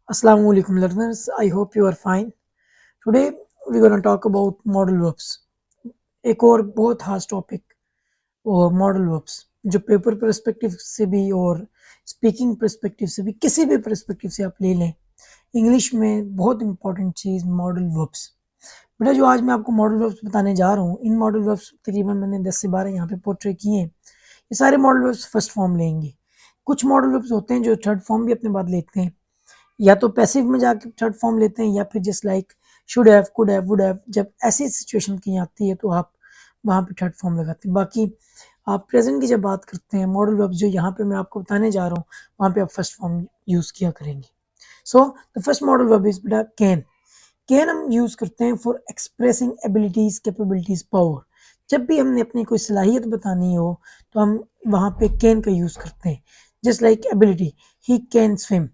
Assalamu alaikum learners, I hope you are fine. Today we're going to talk about modal verbs. एक और बहुत खास topic और modal verbs जो paper perspective से भी और स्पीकिंग पर्सपेक्टिव से भी किसी भी पर्सपेक्टिव से आप ले लें, इंग्लिश में बहुत इंपॉर्टेंट चीज़ मॉडल वर्ब्स। बेटा जो आज मैं आपको मॉडल वर्ब्स बताने जा रहा हूँ, इन मॉडल वर्ब्स तकरीबन मैंने 10 से 12 यहाँ पे पोर्ट्रे किए हैं। ये सारे मॉडल वर्ब्स फर्स्ट फॉर्म लेंगे। कुछ मॉडल वर्ब्स होते हैं जो थर्ड फॉर्म भी अपने बाद लेते हैं, या तो पैसिव में जाके थर्ड फॉर्म लेते हैं, या फिर just like should have, could have, would have. जब ऐसी सिचुएशन कहीं आती है तो आप वहाँ पे थर्ड फॉर्म लगाते हैं। बाकी आप प्रेजेंट की जब बात करते हैं, मॉडल वर्ब्स जो यहाँ पे मैं आपको बताने जा रहा हूँ, वहाँ पे आप फर्स्ट फॉर्म यूज़ किया करेंगे। So the first modal verb is बेटा कैन। कैन हम यूज़ करते हैं for expressing abilities, capabilities, power. जब भी हमने अपनी कोई सलाहियत बतानी हो तो हम वहाँ पे कैन का यूज़ करते हैं। Just like ability, he can swim.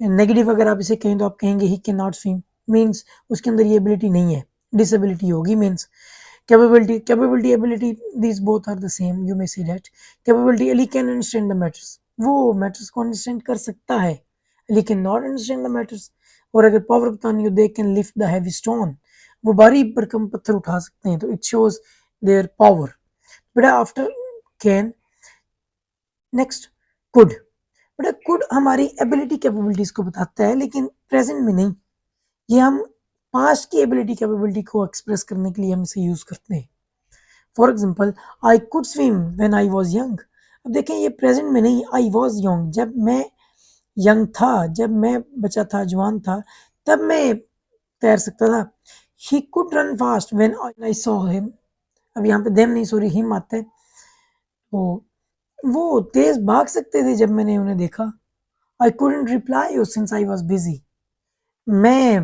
Negative अगर आप इसे कहें तो आप कहेंगे he can not swim, means उसके अंदर ये एबिलिटी नहीं है, डिसेबिलिटी होगी। Means capability ability, these both are the same, you may say that. Capability, Ali can understand the matters, वो मैटर्स को अंडरस्टैंड कर सकता है, Ali can not understand the matters. और अगर पावर बतानी हो, they can lift the heavy stone, वो भारी भरकम पत्थर उठा सकते हैं, तो इट शोज देयर पावर। बेटा आफ्टर कैन, नेक्स्ट कुड। बेटा कुड हमारी एबिलिटी कैपेबिलिटीज को बताता है, लेकिन प्रेजेंट में नहीं। ये हम पास्ट की एबिलिटी कैपेबिलिटी को एक्सप्रेस करने के लिए हम इसे यूज करते हैं। For example, I could swim when I was young. अब देखें, ये प्रेजेंट में नहीं, आई वाज यंग, जब मैं यंग था, जब मैं बच्चा था, जवान था, तब मैं तैर सकता था। He could run fast when I saw him. अब यहाँ पे देम नहीं, सॉरी, हिम आता है। तो वो तेज भाग सकते थे जब मैंने उन्हें देखा। I couldn't reply you since I was busy. मैं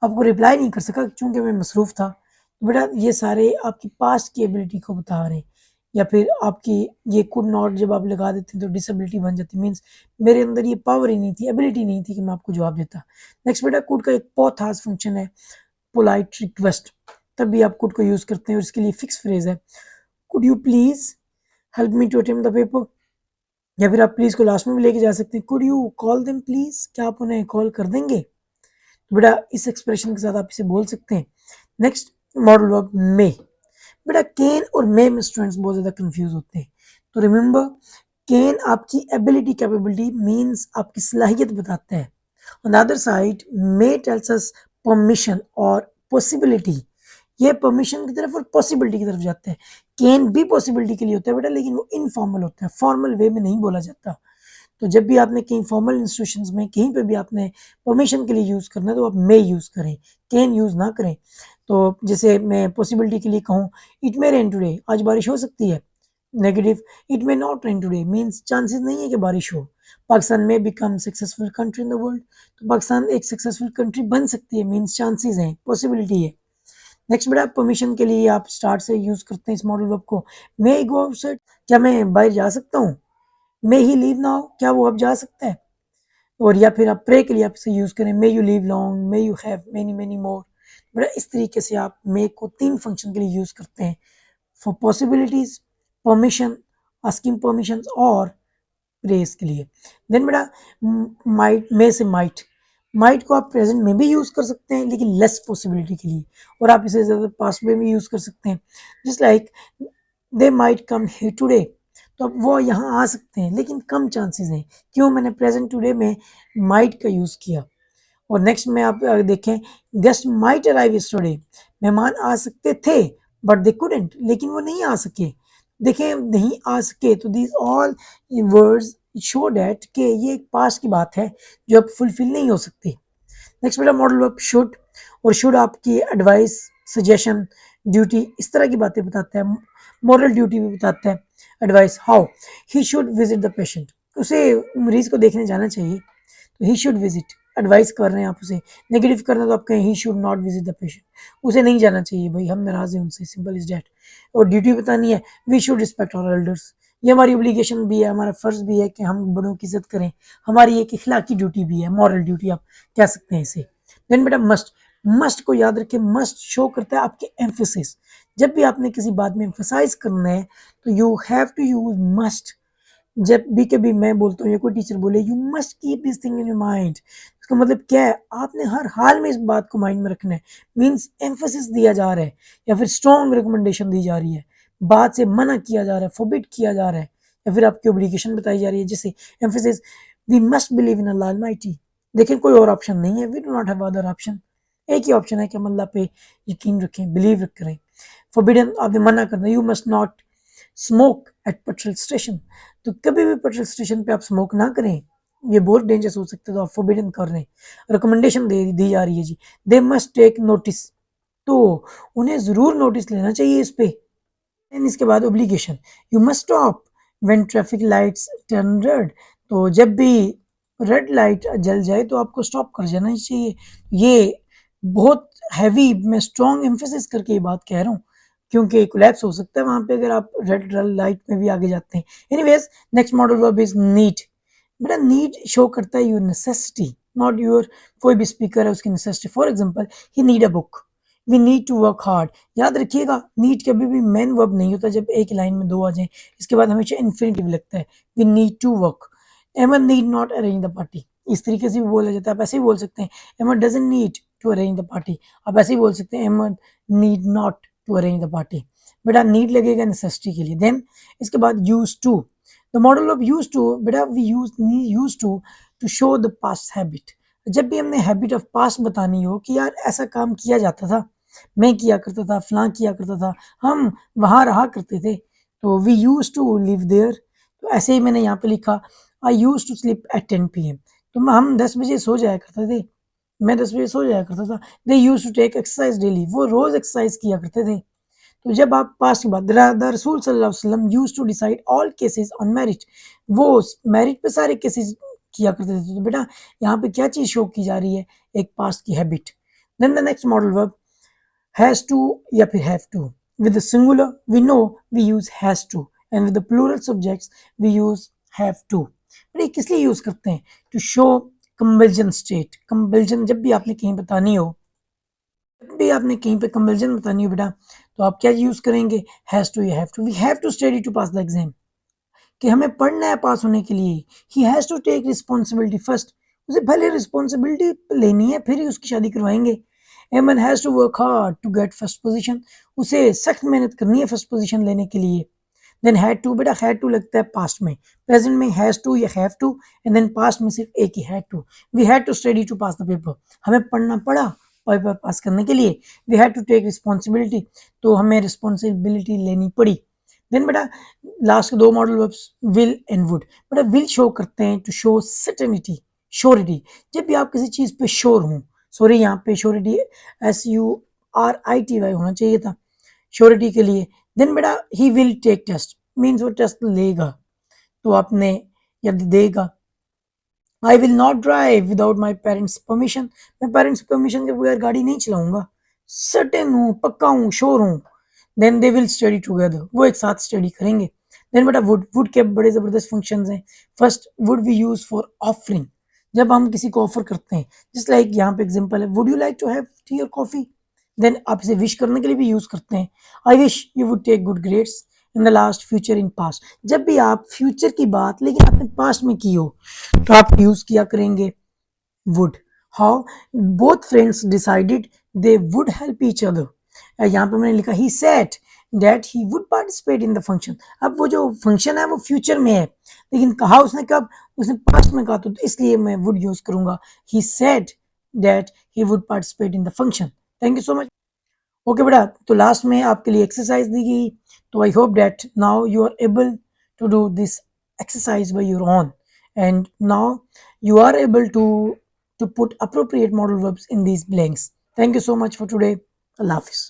आपको रिप्लाई नहीं कर सका क्योंकि मैं मसरूफ था। तो बेटा ये सारे आपकी पास्ट की एबिलिटी को बता रहे हैं। या फिर आपकी ये कुड नॉट जब आप लगा देते हैं तो डिसेबिलिटी बन जाती, मीन्स मेरे अंदर ये पावर ही नहीं थी, एबिलिटी नहीं थी कि मैं आपको जवाब देता। नेक्स्ट बेटा, कुड का एक बहुत खास फंक्शन है, पोलाइट रिक्वेस्ट। तब भी आप कुड को यूज करते हैं और इसके लिए फिक्स फ्रेज है, could you please help me to attempt the paper. या फिर आप प्लीज को लास्ट में भी लेके जा सकते हैं, could you call them please, क्या आप उन्हें कॉल कर देंगे। तो बेटा इस एक्सप्रेशन के साथ आप इसे बोल सकते हैं। नेक्स्ट मॉडल वर्ब मे। बेटा केन और मे में स्टूडेंट्स बहुत ज्यादा कंफ्यूज होते हैं, तो रिमेंबर, केन आपकी एबिलिटी कैपेबिलिटी मींस आपकी सलाहियत बताता है। On the other side may tells us permission और पॉसिबिलिटी। ये परमिशन की तरफ और पॉसिबिलिटी की तरफ जाते हैं। कैन भी पॉसिबिलिटी के लिए होता है बेटा, लेकिन वो इनफॉर्मल होता है, फॉर्मल वे में नहीं बोला जाता। तो जब भी आपने कहीं फॉर्मल इंस्टीट्यूशंस में कहीं पे भी आपने परमिशन के लिए यूज़ करना है तो आप मे यूज़ करें, कैन यूज़ ना करें। तो जैसे मैं पॉसिबिलिटी के लिए कहूँ, इट मे रेन टुडे, आज बारिश हो सकती है। Negative, it may not rain today, means chances नहीं है कि बारिश हो। पाकिस्तान में become successful country in the world, तो पाकिस्तान एक सक्सेसफुल कंट्री बन सकती है, मीन्स चांसेस हैं, पॉसिबिलिटी है। नेक्स्ट बेटा, परमिशन के लिए आप स्टार्ट से यूज़ करते हैं इस मॉडल वर्ब को। मे गो आउटसाइड, क्या मैं बाहर जा सकता हूँ। मे ही लीव नाउ, क्या वो अब जा सकता है। और या फिर आप प्रे के लिए आप इसे यूज़ करें, may you live long, may you have many many more. बेटा इस तरीके से आप मे को 3 फंक्शन के लिए यूज़ करते हैं, for possibilities, permission, asking permissions, और प्रेज के लिए। देन बेटा माइट, मे से माइट। माइट को आप प्रेजेंट में भी यूज़ कर सकते हैं, लेकिन लेस पॉसिबिलिटी के लिए, और आप इसे ज़्यादा पास्ट में भी यूज़ कर सकते हैं। Just like they might come here today, तो अब वो यहाँ आ सकते हैं लेकिन कम चांसेस हैं। क्यों, मैंने प्रेजेंट टुडे में माइट का यूज़ किया। और नेक्स्ट में आप देखें, गेस्ट माइट अराइव यस्टरडे, मेहमान आ सकते थे बट दे कुडंट, लेकिन वो नहीं आ सके। देखें, नहीं आ सके, तो these all words show that कि ये एक पास्ट की बात है जो अब फुलफिल नहीं हो सकती। नेक्स्ट बेटा मॉडल वर्ब शुड। और शुड आपकी एडवाइस, सजेशन, ड्यूटी, इस तरह की बातें बताता है। मॉरल ड्यूटी भी बताता है। Advice, how he should visit the patient, उसे मरीज को देखने जाना चाहिए, तो ही शुड विजिट, एडवाइस कर रहे हैं आप उसे। नेगेटिव करना तो आप कहें he should not visit the patient, उसे नहीं जाना चाहिए भाई, हम नाराज हैं उनसे, सिंपल इज डैट। और ड्यूटी बतानी है, we should respect our elders, ये हमारी ओब्लिगेशन भी है, हमारा फर्ज भी है कि हम बड़ों की इज्जत करें, हमारी एक इखलाकी ड्यूटी भी है, मॉरल ड्यूटी आप कह सकते हैं इसे। देन बेटा मस्ट। मस्ट को याद रखें, मस्ट शो करता है आपके एम्फेसिस। जब भी आपने किसी बात में एम्फेसाइज करना है तो you have to use must. जब भी कभी मैं बोलता हूँ या कोई टीचर बोले you must keep this thing in your mind, इसका मतलब क्या है, आपने हर हाल में इस बात को माइंड में रखना है। मीन्स एम्फोसिस दिया जा रहा है या फिर स्ट्रॉन्ग रिकमेंडेशन दी जा रही है, बात से मना किया जा रहा है, फॉरबिड किया जा रहा है, या फिर आपकी ओब्लिगेशन बताई जा रही है, जैसे emphasis we must believe in Allah almighty. देखिए कोई और ऑप्शन नहीं है, we do not have other option. एक ही ऑप्शन है कि हम अल्लाह पे यकीन रखें, बिलीव करें। फॉरबिडन आपने मना करना, you must not smoke at petrol station, तो कभी भी पेट्रोल स्टेशन पे आप स्मोक ना करें, ये बहुत डेंजरस हो सकता है, तो आप फॉरबिडन कर रहे हैं। रिकमेंडेशन दे दी जा रही है जी, दे मस्ट टेक नोटिस, तो उन्हें ज़रूर नोटिस लेना चाहिए इस पे। एंड इसके बाद obligation, you must stop when traffic lights turn red, तो जब भी रेड लाइट जल जाए तो आपको स्टॉप कर जाना ही चाहिए। ये बहुत हैवी, मैं स्ट्रॉन्ग एम्फेसिस करके ये बात कह रहा हूँ, क्योंकि कोलैप्स हो सकता है वहाँ पे अगर आप रेड लाइट में भी आगे जाते हैं। Anyways, next modal verb is need. बेटा नीड शो करता है योर नेसेसिटी, नॉट योर, कोई भी स्पीकर है उसकी necessity. For example, he need a book, we need to work hard. याद रखिएगा, नीड कभी भी मेन वर्ब नहीं होता जब एक लाइन में दो आ जाए, इसके बाद हमेशा इन्फिनिटिव लगता है, वी नीड टू वर्क। एमन need not arrange the party, इस तरीके से भी बोला जाता है, आप ऐसे ही बोल सकते हैं, Aman doesn't need to arrange the party, आप ऐसे ही बोल सकते हैं, Aman need not to arrange the party. बेटा नीड लगेगा नेसेसिटी के लिए। देन इसके बाद use to, the modal of use to, बेटा we use to show the past habit. जब भी हमने हैबिट ऑफ पास्ट बतानी हो कि यार ऐसा काम किया जाता था, मैं किया करता था, फलां किया करता था, हम वहाँ रहा करते थे, तो we use to live there. तो ऐसे ही मैंने यहाँ पे लिखा, I use to sleep at 10 PM, तो हम 10 बजे सो जाया करते थे, मैं 10 बजे सो जाया करता था। They use to take exercise daily, वो रोज एक्सरसाइज किया करते थे। तो जब आप पास्ट की बात, द रसूल सल्लल्लाहु अलैहि वसल्लम used to decide all cases on marriage, वो मैरिज पे सारे केसेस किया करते थे। तो बेटा यहाँ पे क्या चीज शो की जा रही है, एक पास्ट की habit. Then the next modal verb has to या फिर have to. With the singular we know we use has to, and with the plural subjects we use have to. ये किस लिए यूज करते हैं, to show compulsion state. Compulsion जब भी आपने कहीं बतानी हो, जब भी आपने कहीं पे कंपल्जन बतानी हो बेटा, तो आप क्या यूज करेंगे, हैज टू या have to. We have to study to pass the exam, कि हमें पढ़ना है पास होने के लिए। He has to take responsibility first, उसे पहले रिस्पॉन्सिबिलिटी लेनी है फिर ही उसकी शादी करवाएंगे। Aman has to work hard to get first position, उसे सख्त मेहनत करनी है फर्स्ट पोजीशन लेने के लिए। देन हैड टू, बेटा हैड टू लगता है पास्ट में, प्रेजेंट में हैज टू या have to, and then past में सिर्फ एक ही had to. We had to study to pass the paper, हमें पढ़ना पड़ा पेपर पास करने के लिए। We had to take responsibility, तो हमें रिस्पॉन्सिबिलिटी लेनी पड़ी। देन बेटा लास्ट के दो modal verbs will and would, बेटा विल शो करते हैं टू शो सर्टेनिटी, श्योरिटी। जब भी आप किसी चीज पे श्योर हों, सॉरी यहाँ पे श्योरिटी SURITY होना चाहिए था, श्योरिटी के लिए। देन बेटा he will take test, means वो टेस्ट लेगा, तो आपने यदि देगा। I will not drive without my parents permission, मैं पेरेंट्स परमिशन के बगैर गाड़ी नहीं चलाऊंगा, सर्टेन हूँ, पक्का हूँ, श्योर हूँ। Then they will study together, वो एक साथ स्टडी करेंगे। देन बेटा वुड, वुड के बड़े जबरदस्त फंक्शंस हैं। First, would we use for offering, जब हम किसी को ऑफर करते हैं, जस्ट लाइक यहाँ पे एग्जांपल है, would you like to have tea और कॉफी। देन आप इसे विश करने के लिए भी यूज करते हैं, I wish you would take good grades. In the last, future in past, जब भी आप फ्यूचर की बात लेकिन आपने पास्ट में की हो, तो आप यूज किया करेंगे would. How, both friends decided they would help each other, यहाँ पे मैंने लिखा he said that he would participate in the function. अब वो जो फंक्शन है वो फ्यूचर में है, लेकिन कहा उसने कब, उसने पास्ट में कहा, तो इसलिए मैं वुड यूज करूंगा, he said that he would participate in the function. Thank you so much. Okay बेटा, तो लास्ट में आपके लिए एक्सरसाइज दी गई, तो I hope that now you are able to do this exercise by your own, and now you are able to put appropriate modal verbs in these blanks. Thank you so much for today. Allah Hafiz.